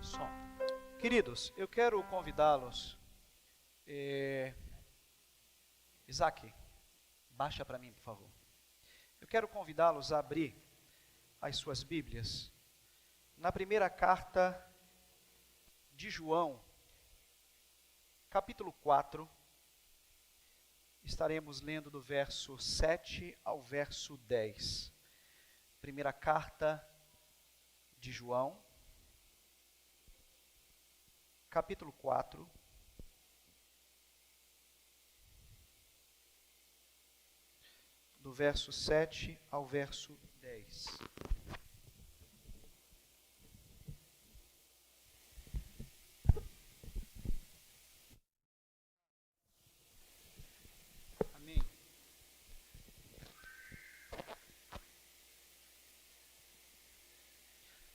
Som. Queridos, eu quero convidá-los. Isaac, baixa para mim, por favor. Eu quero convidá-los a abrir as suas Bíblias na primeira carta de João, capítulo 4. Estaremos lendo do verso 7 ao verso 10. Primeira carta de João, capítulo 4, do verso 7 ao verso 10. Amém.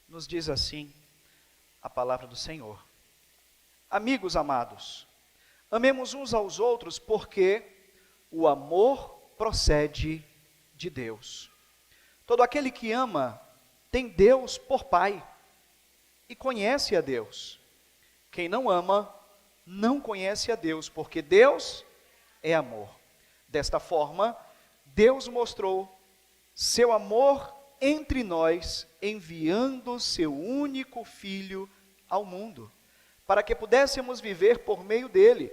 Nos diz assim a palavra do Senhor. Amigos amados, amemos uns aos outros, porque o amor procede de Deus. Todo aquele que ama tem Deus por Pai e conhece a Deus. Quem não ama não conhece a Deus, porque Deus é amor. Desta forma, Deus mostrou seu amor entre nós, enviando seu único Filho ao mundo, para que pudéssemos viver por meio dele.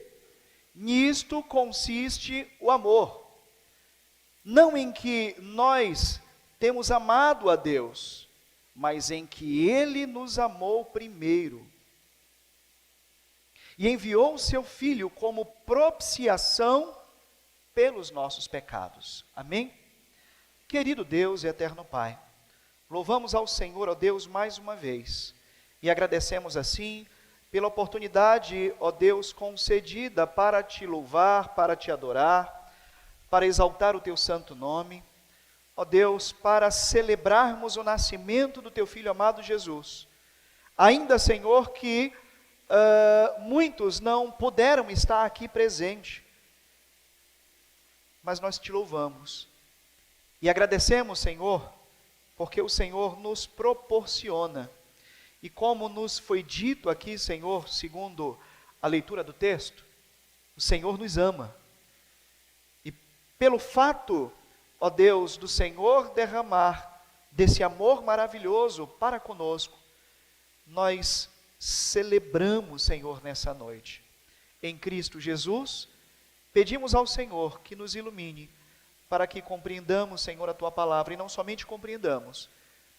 Nisto consiste o amor. Não em que nós temos amado a Deus, mas em que Ele nos amou primeiro. E enviou o seu Filho como propiciação pelos nossos pecados. Amém? Querido Deus e eterno Pai, louvamos ao Senhor, ó Deus, mais uma vez. E agradecemos assim pela oportunidade, ó Deus, concedida para te louvar, para te adorar, para exaltar o teu santo nome, ó Deus, para celebrarmos o nascimento do teu Filho amado Jesus. Ainda, Senhor, que muitos não puderam estar aqui presente, mas nós te louvamos e agradecemos, Senhor, porque o Senhor nos proporciona. E como nos foi dito aqui, Senhor, segundo a leitura do texto, o Senhor nos ama. E pelo fato, ó Deus, do Senhor derramar desse amor maravilhoso para conosco, nós celebramos, Senhor, nessa noite. Em Cristo Jesus, pedimos ao Senhor que nos ilumine, para que compreendamos, Senhor, a Tua palavra, e não somente compreendamos,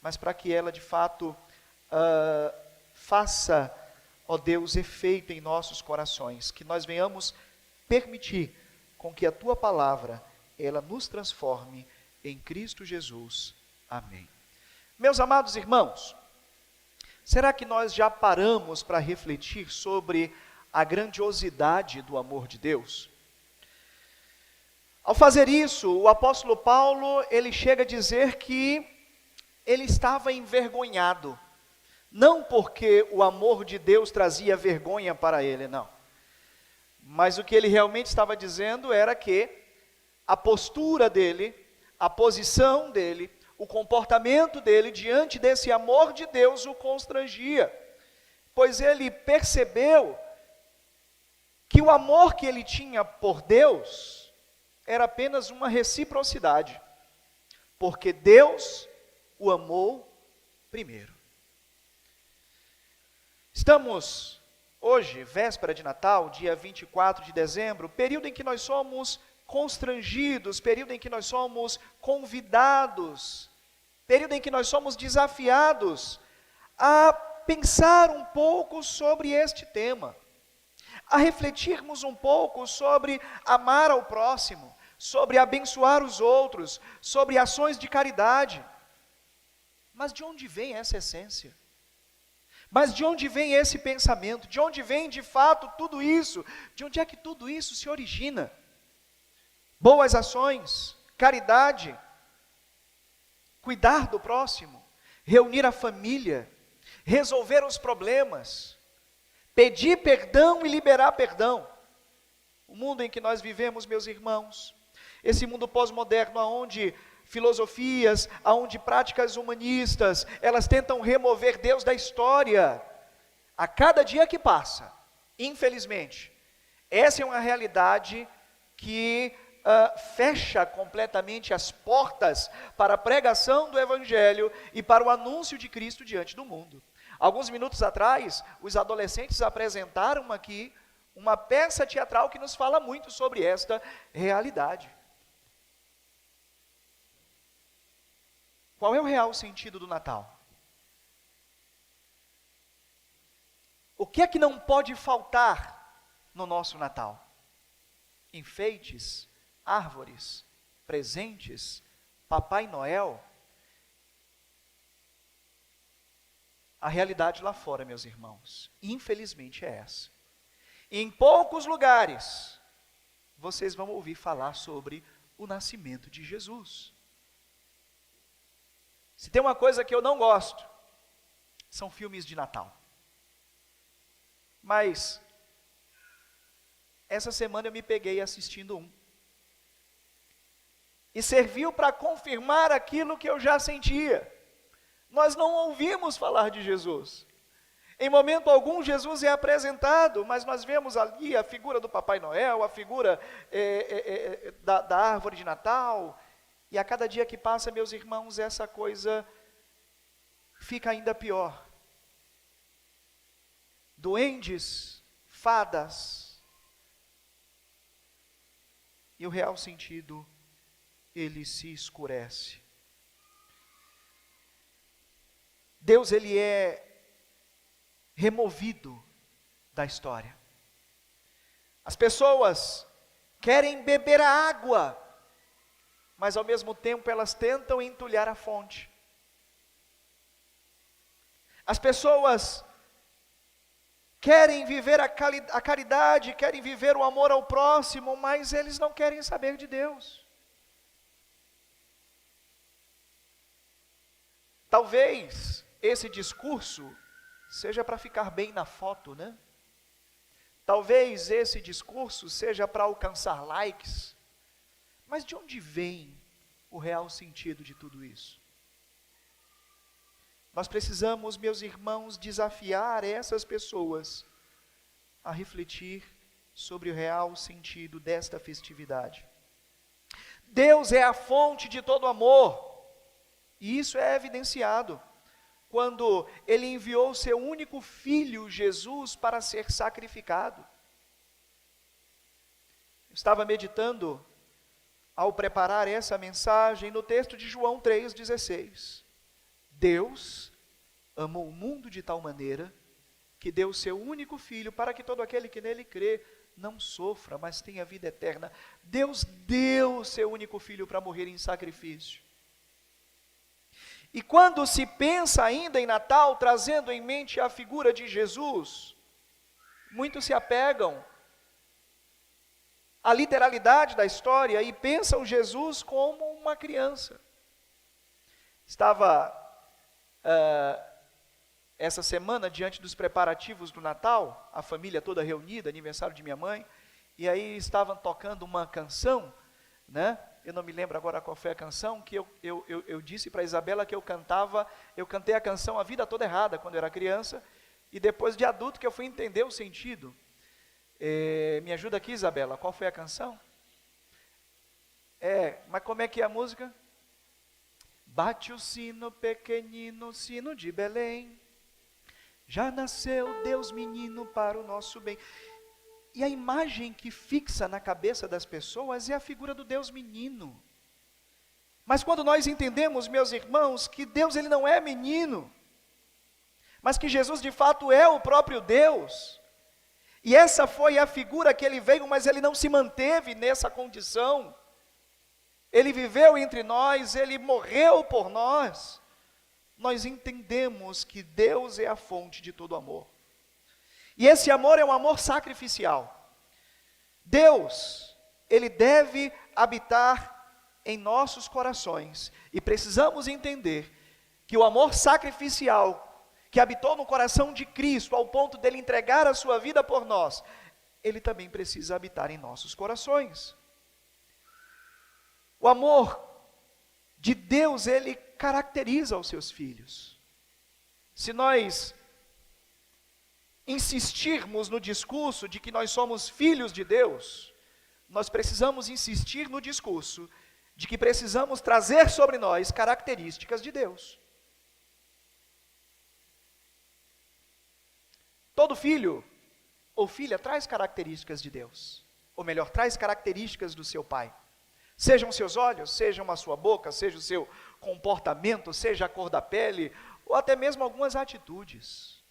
mas para que ela de fato faça, ó Deus, efeito em nossos corações, que nós venhamos permitir com que a Tua palavra, ela nos transforme em Cristo Jesus. Amém. Meus amados irmãos, será que nós já paramos para refletir sobre a grandiosidade do amor de Deus? Ao fazer isso, o apóstolo Paulo, ele chega a dizer que ele estava envergonhado. Não porque o amor de Deus trazia vergonha para ele, não. Mas o que ele realmente estava dizendo era que a postura dele, a posição dele, o comportamento dele diante desse amor de Deus o constrangia. Pois ele percebeu que o amor que ele tinha por Deus era apenas uma reciprocidade. Porque Deus o amou primeiro. Estamos hoje, véspera de Natal, dia 24 de dezembro, período em que nós somos constrangidos, período em que nós somos convidados, período em que nós somos desafiados a pensar um pouco sobre este tema, a refletirmos um pouco sobre amar ao próximo, sobre abençoar os outros, sobre ações de caridade. Mas de onde vem essa essência? Mas de onde vem esse pensamento? De onde vem de fato tudo isso? De onde é que tudo isso se origina? Boas ações, caridade, cuidar do próximo, reunir a família, resolver os problemas, pedir perdão e liberar perdão. O mundo em que nós vivemos, meus irmãos, esse mundo pós-moderno onde filosofias, onde práticas humanistas, elas tentam remover Deus da história, A cada dia que passa, infelizmente, essa é uma realidade que fecha completamente as portas para a pregação do Evangelho e para o anúncio de Cristo diante do mundo. Alguns minutos atrás, os adolescentes apresentaram aqui uma peça teatral que nos fala muito sobre esta realidade. Qual é o real sentido do Natal? O que é que não pode faltar no nosso Natal? Enfeites, árvores, presentes, Papai Noel. A realidade lá fora, meus irmãos, infelizmente é essa. Em poucos lugares, vocês vão ouvir falar sobre o nascimento de Jesus. Se tem uma coisa que eu não gosto, são filmes de Natal. Mas, essa semana eu me peguei assistindo um. E serviu para confirmar aquilo que eu já sentia. Nós não ouvimos falar de Jesus. Em momento algum, Jesus é apresentado, mas nós vemos ali a figura do Papai Noel, a figura da árvore de Natal. E a cada dia que passa, meus irmãos, essa coisa fica ainda pior. Duendes, fadas. E o real sentido, ele se escurece. Deus, ele é removido da história. As pessoas querem beber a água, mas ao mesmo tempo elas tentam entulhar a fonte. As pessoas querem viver a caridade, querem viver o amor ao próximo, mas eles não querem saber de Deus. Talvez esse discurso seja para ficar bem na foto, né? Talvez esse discurso seja para alcançar likes. Mas de onde vem o real sentido de tudo isso? Nós precisamos, meus irmãos, desafiar essas pessoas a refletir sobre o real sentido desta festividade. Deus é a fonte de todo amor, e isso é evidenciado quando Ele enviou o seu único filho, Jesus, para ser sacrificado. Eu estava meditando ao preparar essa mensagem no texto de João 3,16. Deus amou o mundo de tal maneira que deu o seu único filho para que todo aquele que nele crê não sofra, mas tenha vida eterna. Deus deu o seu único filho para morrer em sacrifício. E quando se pensa ainda em Natal, trazendo em mente a figura de Jesus, muitos se apegam à literalidade da história e pensam Jesus como uma criança. Estava essa semana diante dos preparativos do Natal, a família toda reunida, aniversário de minha mãe, e aí estavam tocando uma canção, né? Eu não me lembro agora qual foi a canção, que eu disse para a Isabela que eu cantei a canção a vida toda errada quando eu era criança, e depois de adulto que eu fui entender o sentido. Me ajuda aqui, Isabela, qual foi a canção? Mas como é que é a música? Bate o sino pequenino, sino de Belém, já nasceu Deus menino para o nosso bem. E a imagem que fixa na cabeça das pessoas é a figura do Deus menino. Mas quando nós entendemos, meus irmãos, que Deus ele não é menino, mas que Jesus de fato é o próprio Deus, e essa foi a figura que ele veio, mas ele não se manteve nessa condição, ele viveu entre nós, ele morreu por nós, nós entendemos que Deus é a fonte de todo amor. E esse amor é um amor sacrificial. Deus, Ele deve habitar em nossos corações. E precisamos entender que o amor sacrificial que habitou no coração de Cristo, ao ponto dele entregar a sua vida por nós, Ele também precisa habitar em nossos corações. O amor de Deus, Ele caracteriza os seus filhos. Se nós insistirmos no discurso de que nós somos filhos de Deus, nós precisamos insistir no discurso de que precisamos trazer sobre nós características de Deus. Todo filho ou filha traz características de Deus, ou melhor, traz características do seu pai. Sejam seus olhos, sejam a sua boca, seja o seu comportamento, seja a cor da pele, ou até mesmo algumas atitudes.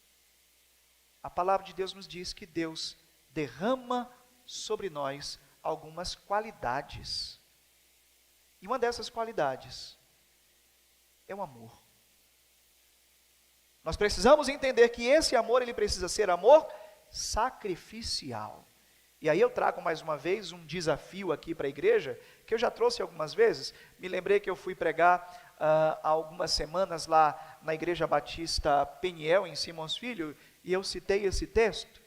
A palavra de Deus nos diz que Deus derrama sobre nós algumas qualidades. E uma dessas qualidades é o amor. Nós precisamos entender que esse amor, ele precisa ser amor sacrificial. E aí eu trago mais uma vez um desafio aqui para a igreja, que eu já trouxe algumas vezes. Me lembrei que eu fui pregar há algumas semanas lá na Igreja Batista Peniel, em Simões Filho, e eu citei esse texto.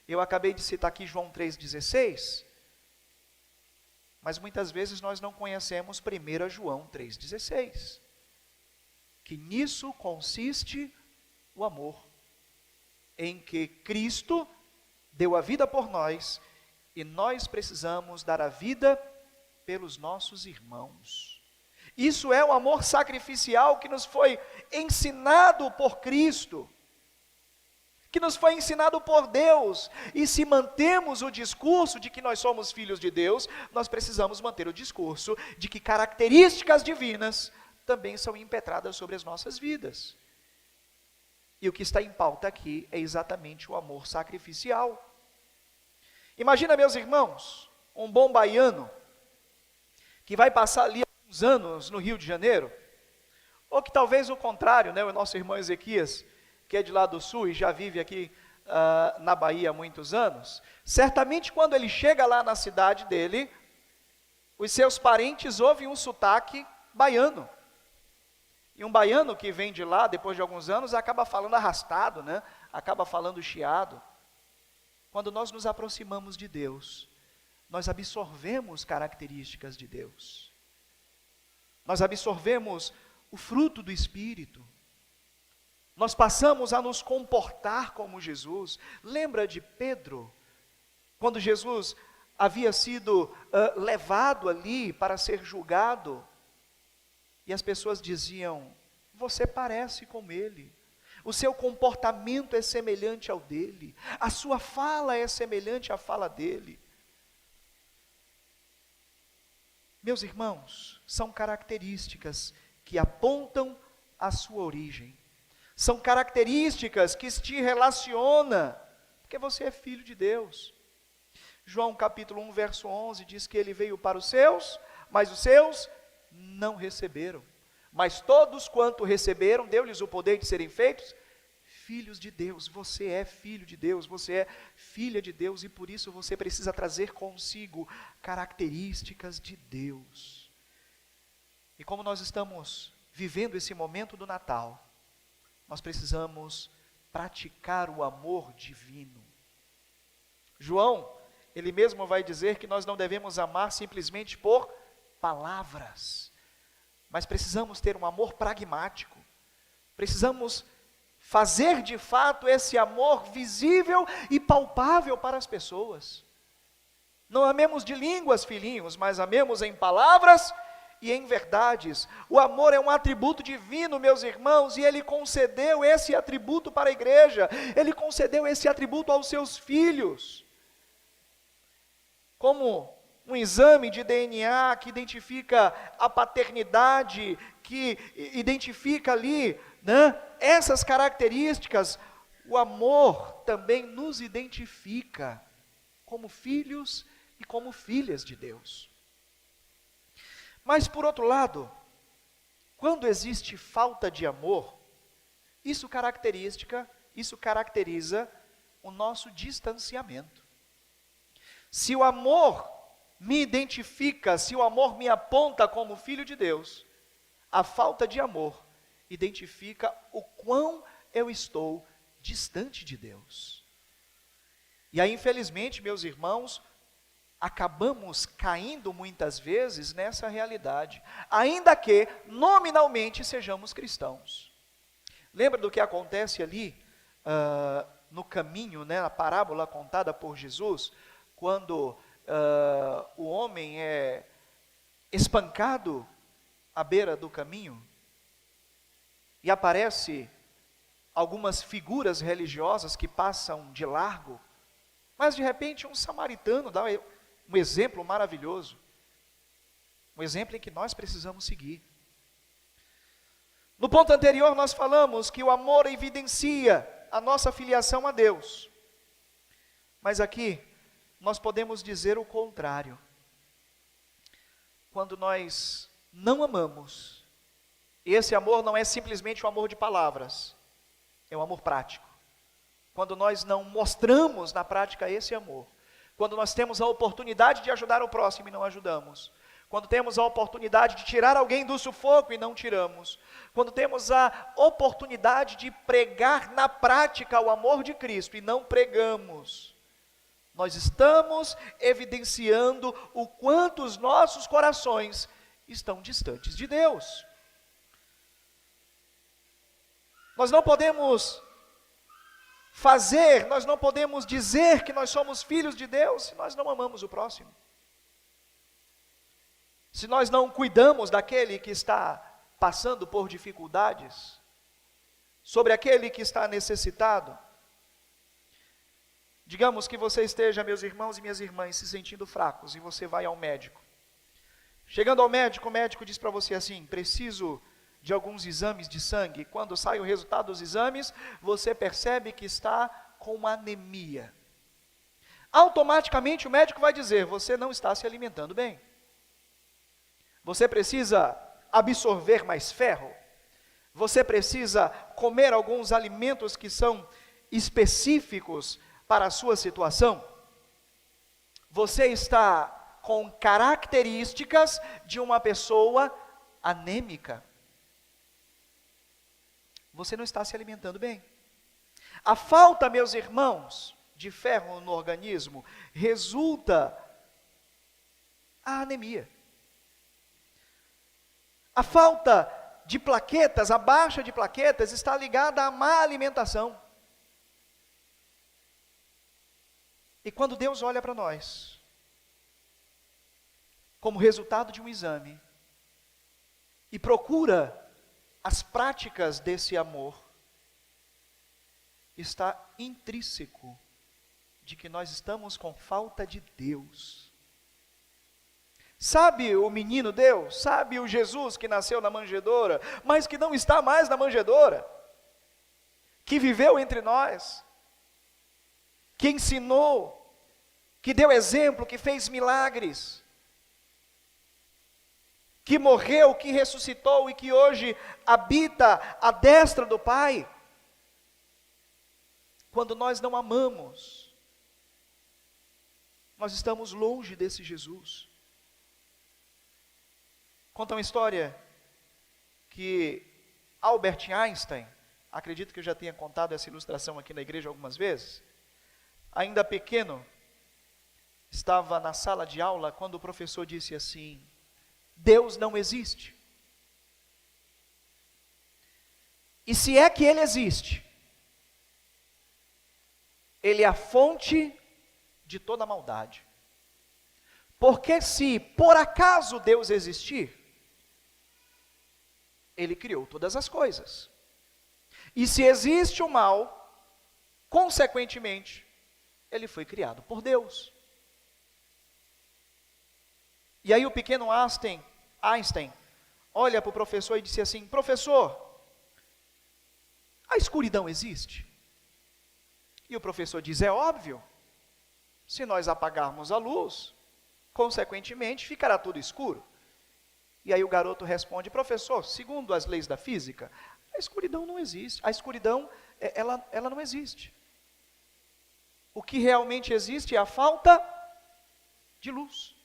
Eu acabei de citar aqui João 3,16, mas muitas vezes nós não conhecemos 1 João 3,16, que nisso consiste o amor, em que Cristo deu a vida por nós, e nós precisamos dar a vida pelos nossos irmãos. Isso é o amor sacrificial que nos foi ensinado por Cristo, que nos foi ensinado por Deus. E se mantemos o discurso de que nós somos filhos de Deus, nós precisamos manter o discurso de que características divinas também são impetradas sobre as nossas vidas. E o que está em pauta aqui é exatamente o amor sacrificial. Imagina, meus irmãos, um bom baiano que vai passar ali alguns anos no Rio de Janeiro, ou que talvez o contrário, né, o nosso irmão Ezequias, que é de lá do sul e já vive aqui na Bahia há muitos anos, certamente quando ele chega lá na cidade dele, os seus parentes ouvem um sotaque baiano. E um baiano que vem de lá, depois de alguns anos, acaba falando arrastado, né? Acaba falando chiado. Quando nós nos aproximamos de Deus, nós absorvemos características de Deus. Nós absorvemos o fruto do Espírito. Nós passamos a nos comportar como Jesus. Lembra de Pedro? Quando Jesus havia sido levado ali para ser julgado, e as pessoas diziam: você parece com ele, o seu comportamento é semelhante ao dele, a sua fala é semelhante à fala dele. Meus irmãos, são características que apontam a sua origem, são características que te relaciona, porque você é filho de Deus. João capítulo 1, verso 11, diz que ele veio para os seus, mas os seus não receberam. Mas todos quanto receberam, deu-lhes o poder de serem feitos filhos de Deus. Você é filho de Deus, você é filha de Deus, e por isso você precisa trazer consigo características de Deus. E como nós estamos vivendo esse momento do Natal, nós precisamos praticar o amor divino. João, ele mesmo vai dizer que nós não devemos amar simplesmente por palavras, mas precisamos ter um amor pragmático, precisamos fazer de fato esse amor visível e palpável para as pessoas. Não amemos de línguas, filhinhos, mas amemos em palavras e em verdades. O amor é um atributo divino, meus irmãos, e Ele concedeu esse atributo para a igreja, Ele concedeu esse atributo aos seus filhos, como um exame de DNA que identifica a paternidade, que identifica ali, né, essas características. O amor também nos identifica como filhos e como filhas de Deus. Mas por outro lado, quando existe falta de amor, isso caracteriza o nosso distanciamento. Se o amor me identifica, se o amor me aponta como filho de Deus, a falta de amor identifica o quão eu estou distante de Deus. E aí, infelizmente, meus irmãos, acabamos caindo muitas vezes nessa realidade, ainda que nominalmente sejamos cristãos. Lembra do que acontece ali no caminho, né, a parábola contada por Jesus, quando o homem é espancado à beira do caminho, e aparece algumas figuras religiosas que passam de largo, mas de repente um samaritano dá um exemplo maravilhoso, um exemplo em que nós precisamos seguir. No ponto anterior nós falamos que o amor evidencia a nossa filiação a Deus, mas aqui nós podemos dizer o contrário. Quando nós não amamos, esse amor não é simplesmente um amor de palavras, é um amor prático. Quando nós não mostramos na prática esse amor, quando nós temos a oportunidade de ajudar o próximo e não ajudamos, quando temos a oportunidade de tirar alguém do sufoco e não tiramos, quando temos a oportunidade de pregar na prática o amor de Cristo e não pregamos, nós estamos evidenciando o quanto os nossos corações estão distantes de Deus. Nós não podemos nós não podemos dizer que nós somos filhos de Deus se nós não amamos o próximo. Se nós não cuidamos daquele que está passando por dificuldades, sobre aquele que está necessitado. Digamos que você esteja, meus irmãos e minhas irmãs, se sentindo fracos, e você vai ao médico. Chegando ao médico, o médico diz para você assim: preciso de alguns exames de sangue. Quando sai o resultado dos exames, você percebe que está com uma anemia. Automaticamente o médico vai dizer: você não está se alimentando bem. Você precisa absorver mais ferro. Você precisa comer alguns alimentos que são específicos para a sua situação. Você está com características de uma pessoa anêmica. Você não está se alimentando bem. A falta, meus irmãos, de ferro no organismo resulta a anemia. A falta de plaquetas, a baixa de plaquetas está ligada à má alimentação. E quando Deus olha para nós, como resultado de um exame, e procura as práticas desse amor, está intrínseco de que nós estamos com falta de Deus. Sabe o menino Deus? Sabe o Jesus que nasceu na manjedoura, mas que não está mais na manjedoura? Que viveu entre nós, que ensinou, que deu exemplo, que fez milagres, que morreu, que ressuscitou e que hoje habita à destra do Pai. Quando nós não amamos, nós estamos longe desse Jesus. Conta uma história que Albert Einstein, acredito que eu já tenha contado essa ilustração aqui na igreja algumas vezes, ainda pequeno, estava na sala de aula quando o professor disse assim: Deus não existe. E se é que Ele existe, Ele é a fonte de toda maldade. Porque se por acaso Deus existir, Ele criou todas as coisas. E se existe o mal, consequentemente, ele foi criado por Deus. E aí o pequeno Einstein olha para o professor e disse assim: professor, a escuridão existe? E o professor diz: é óbvio, se nós apagarmos a luz, consequentemente ficará tudo escuro. E aí o garoto responde: professor, segundo as leis da física, a escuridão não existe. A escuridão, ela não existe. O que realmente existe é a falta de luz.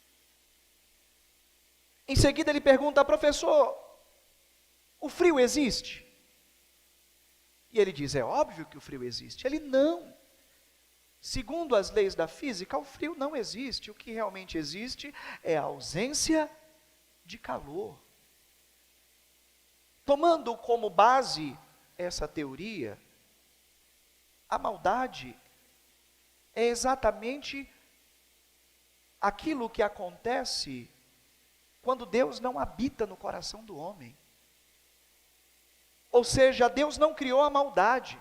Em seguida ele pergunta: professor, o frio existe? E ele diz: é óbvio que o frio existe. Ele: não. Segundo as leis da física, o frio não existe. O que realmente existe é a ausência de calor. Tomando como base essa teoria, A maldade é exatamente aquilo que acontece quando Deus não habita no coração do homem. Ou seja, Deus não criou a maldade,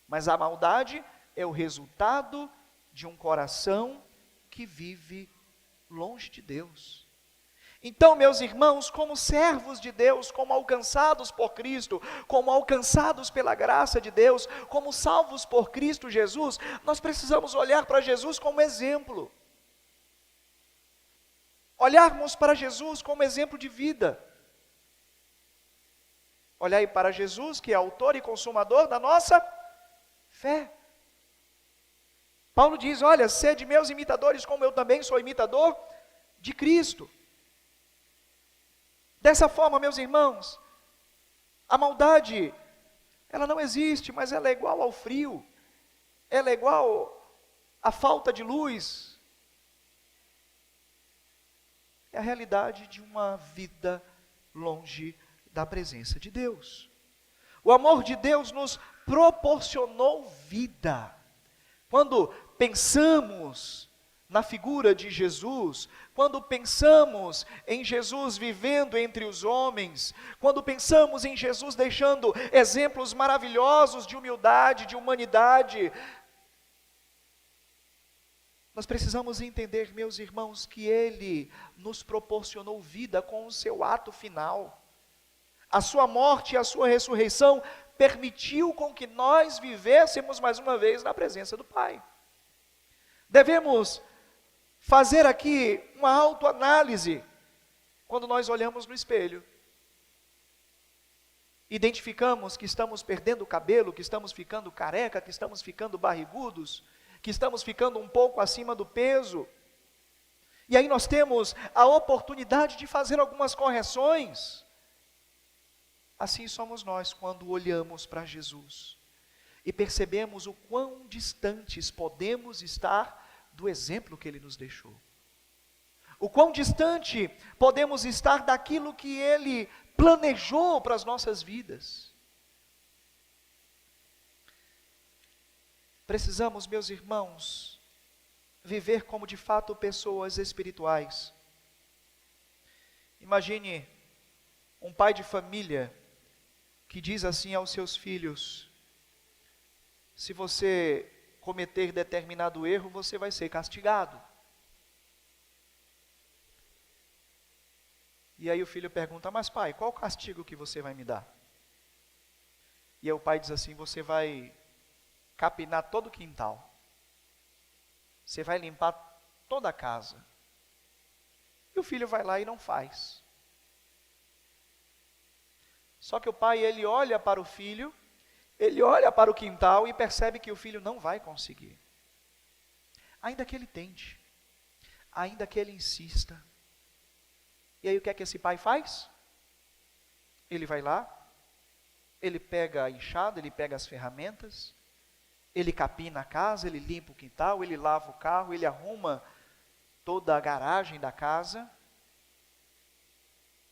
mas a maldade é o resultado de um coração que vive longe de Deus. Então, meus irmãos, como servos de Deus, como alcançados por Cristo, como alcançados pela graça de Deus, como salvos por Cristo Jesus, nós precisamos olhar para Jesus como exemplo. Olharmos para Jesus como exemplo de vida. Olhai para Jesus, que é autor e consumador da nossa fé. Paulo diz, olha, sede meus imitadores, como eu também sou imitador de Cristo. Dessa forma, meus irmãos, a maldade, ela não existe, mas ela é igual ao frio, ela é igual à falta de luz. É a realidade de uma vida longe da presença de Deus. O amor de Deus nos proporcionou vida. Quando pensamos na figura de Jesus, quando pensamos em Jesus vivendo entre os homens, quando pensamos em Jesus deixando exemplos maravilhosos de humildade, de humanidade, nós precisamos entender, meus irmãos, que Ele nos proporcionou vida com o seu ato final. A sua morte e a sua ressurreição permitiu com que nós vivêssemos mais uma vez na presença do Pai. Devemos fazer aqui uma autoanálise quando nós olhamos no espelho. Identificamos que estamos perdendo o cabelo, que estamos ficando careca, que estamos ficando barrigudos, que estamos ficando um pouco acima do peso. E aí nós temos a oportunidade de fazer algumas correções. Assim somos nós quando olhamos para Jesus e percebemos o quão distantes podemos estar do exemplo que Ele nos deixou. O quão distante podemos estar daquilo que Ele planejou para as nossas vidas. Precisamos, meus irmãos, viver como de fato pessoas espirituais. Imagine um pai de família que diz assim aos seus filhos: se você cometer determinado erro, você vai ser castigado. E aí o filho pergunta, mas pai, qual o castigo que você vai me dar? E aí o pai diz assim, você vai capinar todo o quintal. Você vai limpar toda a casa. E o filho vai lá e não faz. Só que o pai, ele olha para o filho, ele olha para o quintal e percebe que o filho não vai conseguir. Ainda que ele tente, ainda que ele insista. E aí o que é que esse pai faz? Ele vai lá, ele pega a enxada, ele pega as ferramentas, ele capina a casa, ele limpa o quintal, ele lava o carro, ele arruma toda a garagem da casa,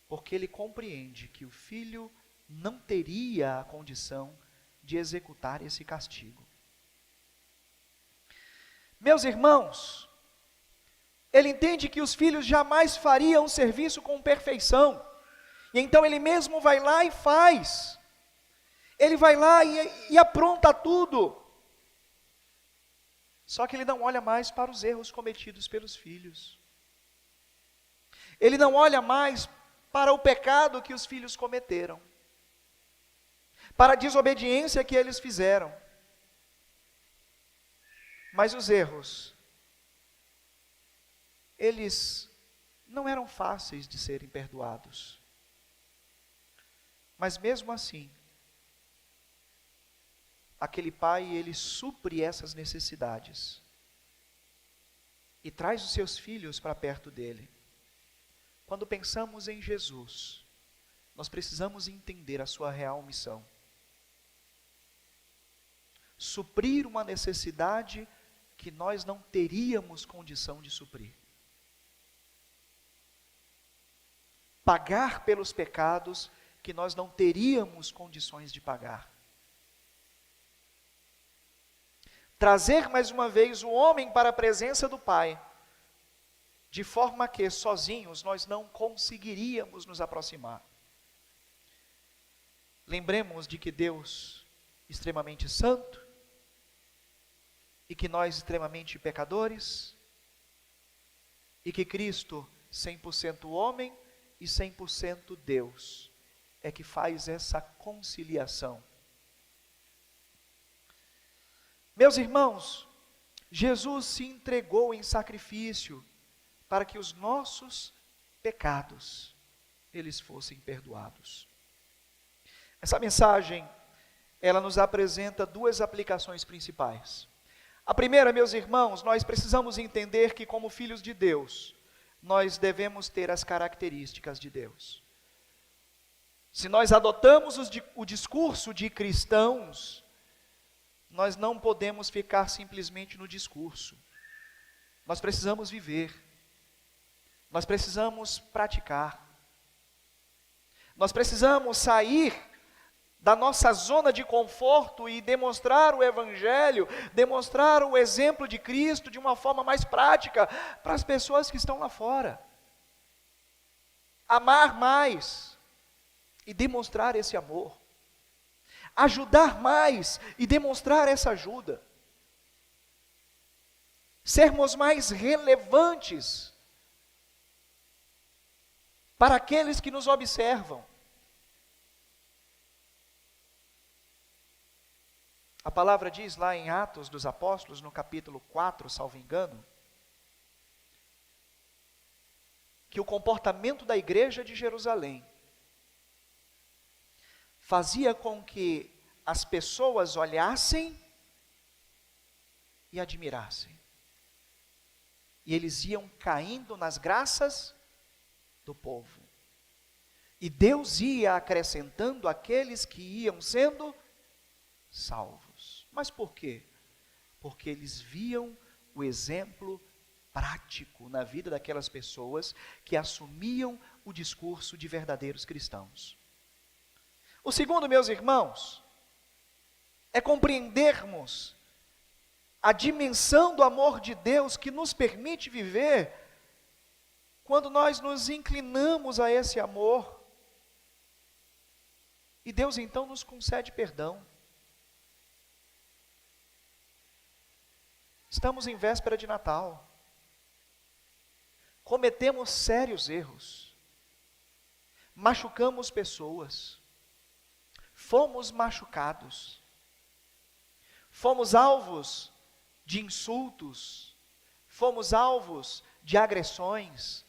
porque ele compreende que o filho não teria a condição de executar esse castigo. Meus irmãos, ele entende que os filhos jamais fariam o serviço com perfeição, e então ele mesmo vai lá e faz, ele vai lá e apronta tudo, só que ele não olha mais para os erros cometidos pelos filhos, ele não olha mais para o pecado que os filhos cometeram, para a desobediência que eles fizeram. Mas os erros, eles não eram fáceis de serem perdoados. Mas mesmo assim, aquele pai, ele supre essas necessidades e traz os seus filhos para perto dele. Quando pensamos em Jesus, nós precisamos entender a sua real missão. Suprir uma necessidade que nós não teríamos condição de suprir. Pagar pelos pecados que nós não teríamos condições de pagar. trazer mais uma vez o homem para a presença do Pai, de forma que sozinhos nós não conseguiríamos nos aproximar. Lembremos de que Deus é extremamente santo e que nós extremamente pecadores, e que Cristo, 100% homem e 100% Deus, é que faz essa conciliação. Meus irmãos, Jesus se entregou em sacrifício para que os nossos pecados eles fossem perdoados. Essa mensagem, ela nos apresenta duas aplicações principais. A primeira, meus irmãos, nós precisamos entender que como filhos de Deus, nós devemos ter as características de Deus. Se nós adotamos o discurso de cristãos, nós não podemos ficar simplesmente no discurso. Nós precisamos viver. Nós precisamos praticar. Nós precisamos sair da nossa zona de conforto e demonstrar o Evangelho, demonstrar o exemplo de Cristo de uma forma mais prática para as pessoas que estão lá fora. Amar mais e demonstrar esse amor. Ajudar mais e demonstrar essa ajuda. Sermos mais relevantes para aqueles que nos observam. A palavra diz lá em Atos dos Apóstolos, no capítulo 4, salvo engano, que o comportamento da igreja de Jerusalém fazia com que as pessoas olhassem e admirassem. E eles iam caindo nas graças do povo. E Deus ia acrescentando aqueles que iam sendo salvos. Mas por quê? Porque eles viam o exemplo prático na vida daquelas pessoas que assumiam o discurso de verdadeiros cristãos. O segundo, meus irmãos, é compreendermos a dimensão do amor de Deus que nos permite viver quando nós nos inclinamos a esse amor. E Deus então nos concede perdão. Estamos em véspera de Natal. Cometemos sérios erros. Machucamos pessoas. Fomos machucados. Fomos alvos de insultos. Fomos alvos de agressões.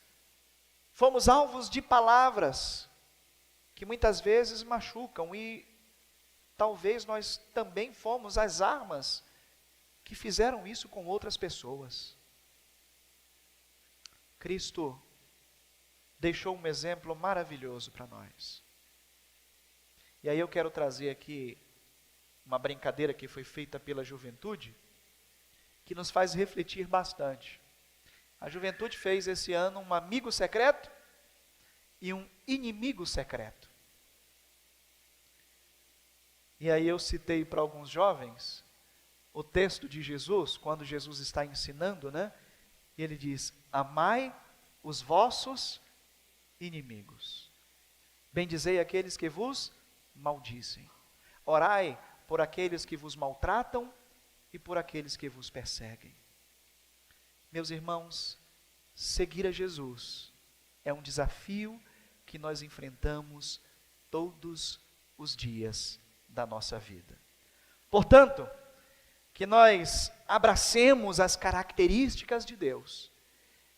Fomos alvos de palavras que muitas vezes machucam, e talvez nós também fomos as armas que fizeram isso com outras pessoas. Cristo deixou um exemplo maravilhoso para nós. E aí eu quero trazer aqui uma brincadeira que foi feita pela juventude, que nos faz refletir bastante. A juventude fez esse ano um amigo secreto e um inimigo secreto. E aí eu citei para alguns jovens o texto de Jesus, quando Jesus está ensinando, né? E ele diz: amai os vossos inimigos, bendizei aqueles que vos maldizem, orai por aqueles que vos maltratam e por aqueles que vos perseguem. Meus irmãos, seguir a Jesus é um desafio que nós enfrentamos todos os dias da nossa vida. Portanto, que nós abracemos as características de Deus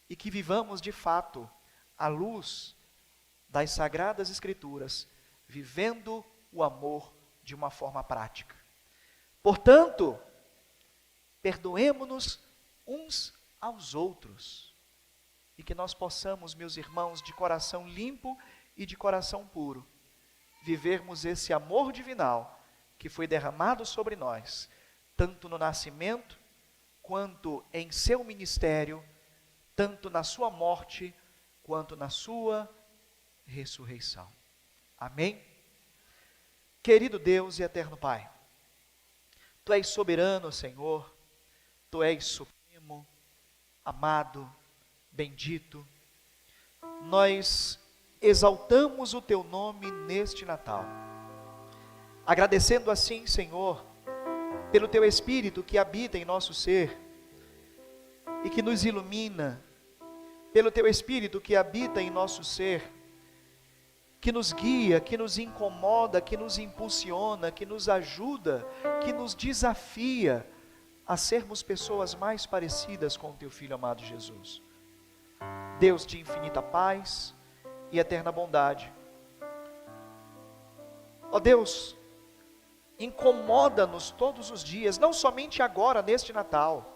e que vivamos de fato à luz das Sagradas Escrituras, vivendo o amor de uma forma prática. Portanto, perdoemo-nos uns aos outros e que nós possamos, meus irmãos, de coração limpo e de coração puro, vivermos esse amor divinal que foi derramado sobre nós, tanto no nascimento, quanto em seu ministério, tanto na sua morte, quanto na sua ressurreição. Amém? Querido Deus e eterno Pai, Tu és soberano, Senhor, Tu és supremo, amado, bendito. Nós exaltamos o Teu nome neste Natal, agradecendo assim, Senhor, pelo Teu Espírito que habita em nosso ser e que nos ilumina, pelo Teu Espírito que habita em nosso ser, que nos guia, que nos incomoda, que nos impulsiona, que nos ajuda, que nos desafia a sermos pessoas mais parecidas com o Teu Filho amado Jesus. Deus de infinita paz e eterna bondade. Ó Deus, incomoda-nos todos os dias, não somente agora neste Natal,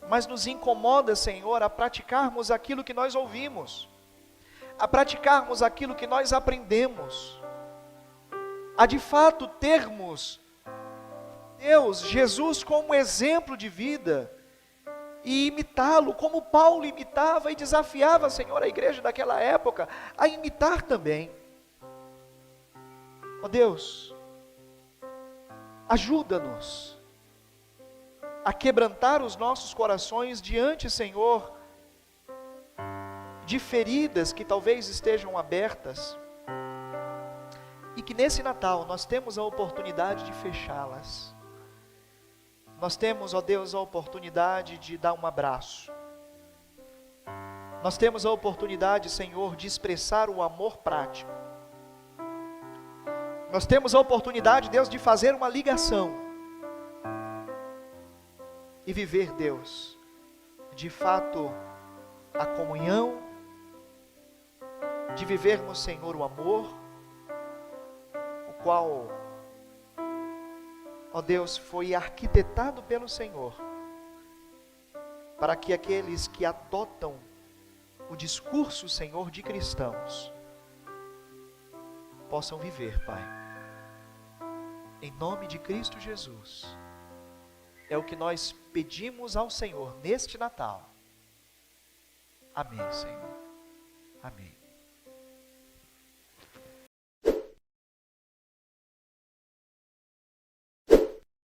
mas nos incomoda, Senhor, a praticarmos aquilo que nós ouvimos, a praticarmos aquilo que nós aprendemos, a de fato termos Deus, Jesus como exemplo de vida e imitá-lo, como Paulo imitava e desafiava, Senhor, a igreja daquela época a imitar também. Ó Deus, ajuda-nos a quebrantar os nossos corações diante, Senhor, de feridas que talvez estejam abertas e que nesse Natal nós temos a oportunidade de fechá-las. Nós temos, ó Deus, a oportunidade de dar um abraço. Nós temos a oportunidade, Senhor, de expressar o amor prático. Nós temos a oportunidade, Deus, de fazer uma ligação e viver, Deus, de fato, a comunhão, de vivermos, Senhor, o amor, o qual, ó Deus, foi arquitetado pelo Senhor, para que aqueles que adotam o discurso, Senhor, de cristãos, possam viver, Pai. Em nome de Cristo Jesus, é o que nós pedimos ao Senhor neste Natal. Amém, Senhor. Amém.